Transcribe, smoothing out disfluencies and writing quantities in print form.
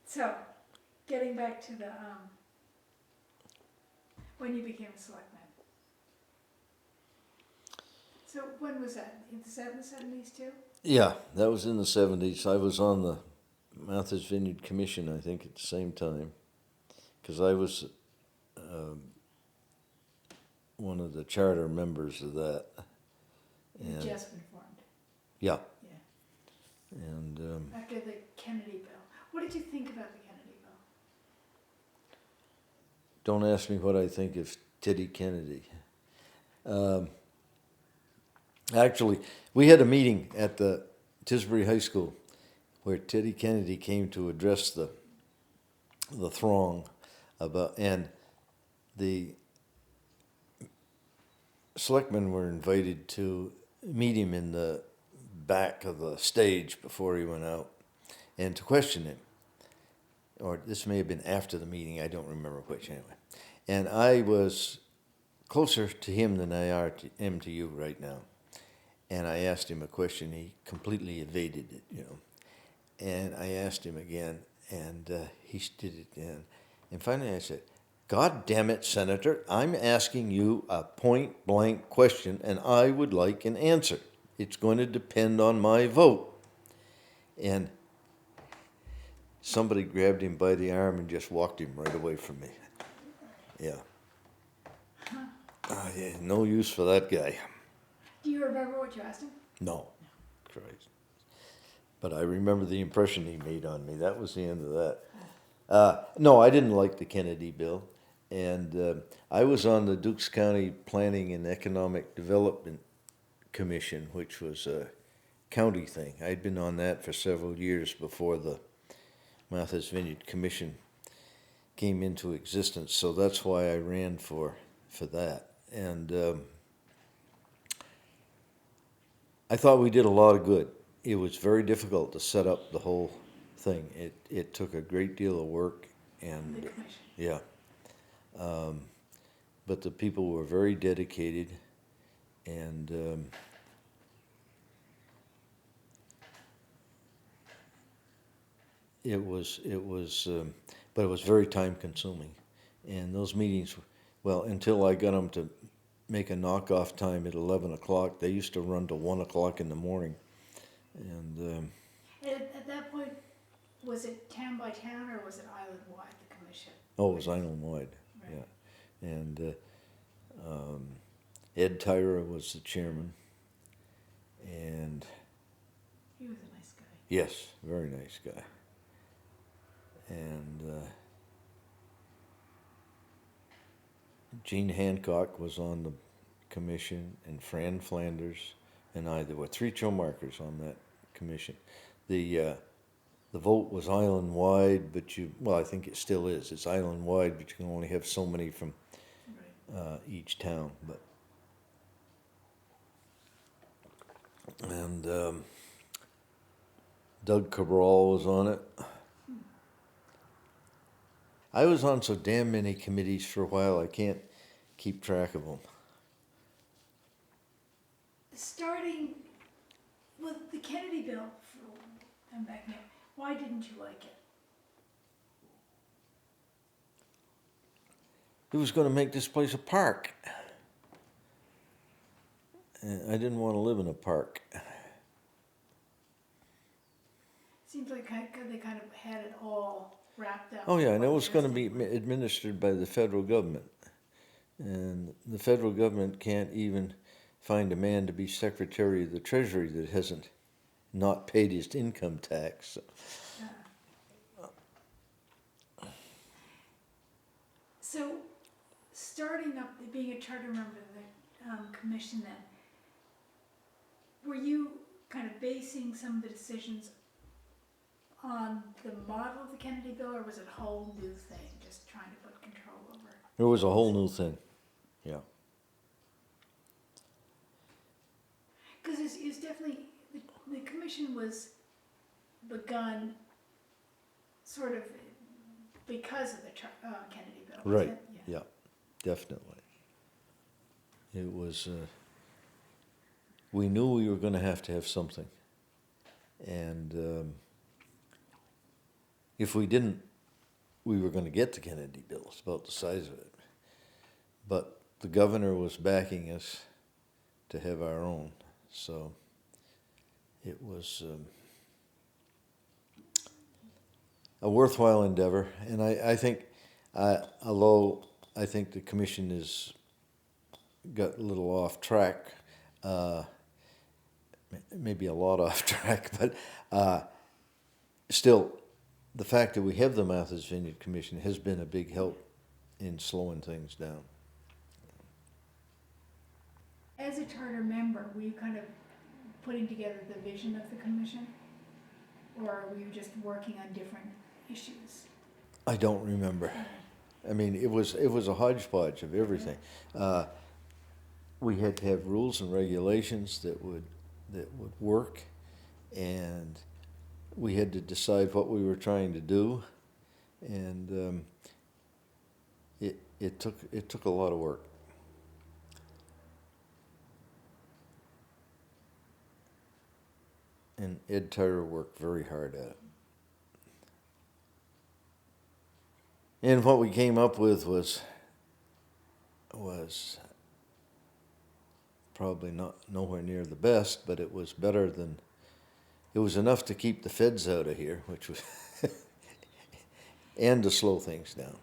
So, getting back to the, when you became a selectman. So when was that? Was that in the 70s too? Yeah, that was in the 70s. I was on the Martha's Vineyard Commission, I think, at the same time, because I was one of the charter members of that. You'd just been formed. Yeah. Yeah. And after the Kennedy bill. What did you think about the Kennedy bill? don't ask me what I think of Teddy Kennedy. Actually, we had a meeting at the Tisbury High School where Teddy Kennedy came to address the throng about, and the selectmen were invited to meet him in the back of the stage before he went out and to question him. Or this may have been after the meeting, I don't remember which anyway. And I was closer to him than I am to you right now. And I asked him a question, he completely evaded it, you know. And I asked him again, and he did it again. And finally I said, God damn it, Senator, I'm asking you a point-blank question, and I would like an answer. It's going to depend on my vote. And somebody grabbed him by the arm and just walked him right away from me. Yeah. Yeah, no use for that guy. Do you remember what you asked him? No. Christ. But I remember the impression he made on me. That was the end of that. No, I didn't like the Kennedy bill. And I was on the Dukes County Planning and Economic Development Commission, which was a county thing. I'd been on that for several years before the Martha's Vineyard Commission came into existence. So that's why I ran for that. And I thought we did a lot of good. It was very difficult to set up the whole thing. It took a great deal of work, and The commission. yeah. But the people were very dedicated, and but it was very time consuming. And those meetings, well, until I got them to make a knockoff time at 11 o'clock, they used to run to 1 o'clock in the morning. And At that point, was it town by town or was it island-wide, the commission? oh, it was island-wide, Right. yeah. And Ed Tyra was the chairman. And He was a nice guy. yes, very nice guy. And Gene Hancock was on the commission, and Fran Flanders and I. There were 3 Chilmarkers on that commission. The vote was island-wide, but I think it still is. It's island-wide, but you can only have so many from each town. And Doug Cabral was on it. I was on so damn many committees for a while, I can't keep track of them. Starting with the Kennedy bill, I'm back now, why didn't you like it? It was going to make this place a park. And I didn't want to live in a park. Seems like they kind of had it all wrapped up. Oh yeah, and it was going to be administered by the federal government. And the federal government can't even find a man to be Secretary of the Treasury that hasn't not paid his income tax. So, starting up, being a charter member of the commission then, were you kind of basing some of the decisions on the model of the Kennedy bill, or was it a whole new thing, just trying to put control over it? It was a whole new thing, yeah. Because it's definitely, the commission was begun sort of because of the Kennedy bill, Right, wasn't it? yeah, definitely. It was, we knew we were going to have something. And if we didn't, we were going to get the Kennedy bill. It's about the size of it. But the governor was backing us to have our own. So it was a worthwhile endeavor. And I think, although I think the commission has got a little off track, maybe a lot off track, but still, the fact that we have the Martha's Vineyard Commission has been a big help in slowing things down. As a charter member, were you kind of putting together the vision of the commission? Or were you just working on different issues? I don't remember. I mean, it was a hodgepodge of everything. We had to have rules and regulations that would work, and we had to decide what we were trying to do, and it took a lot of work. And Ed Tyrer worked very hard at it. And what we came up with was probably nowhere near the best, but it was better than, it was enough to keep the feds out of here, which was, and to slow things down.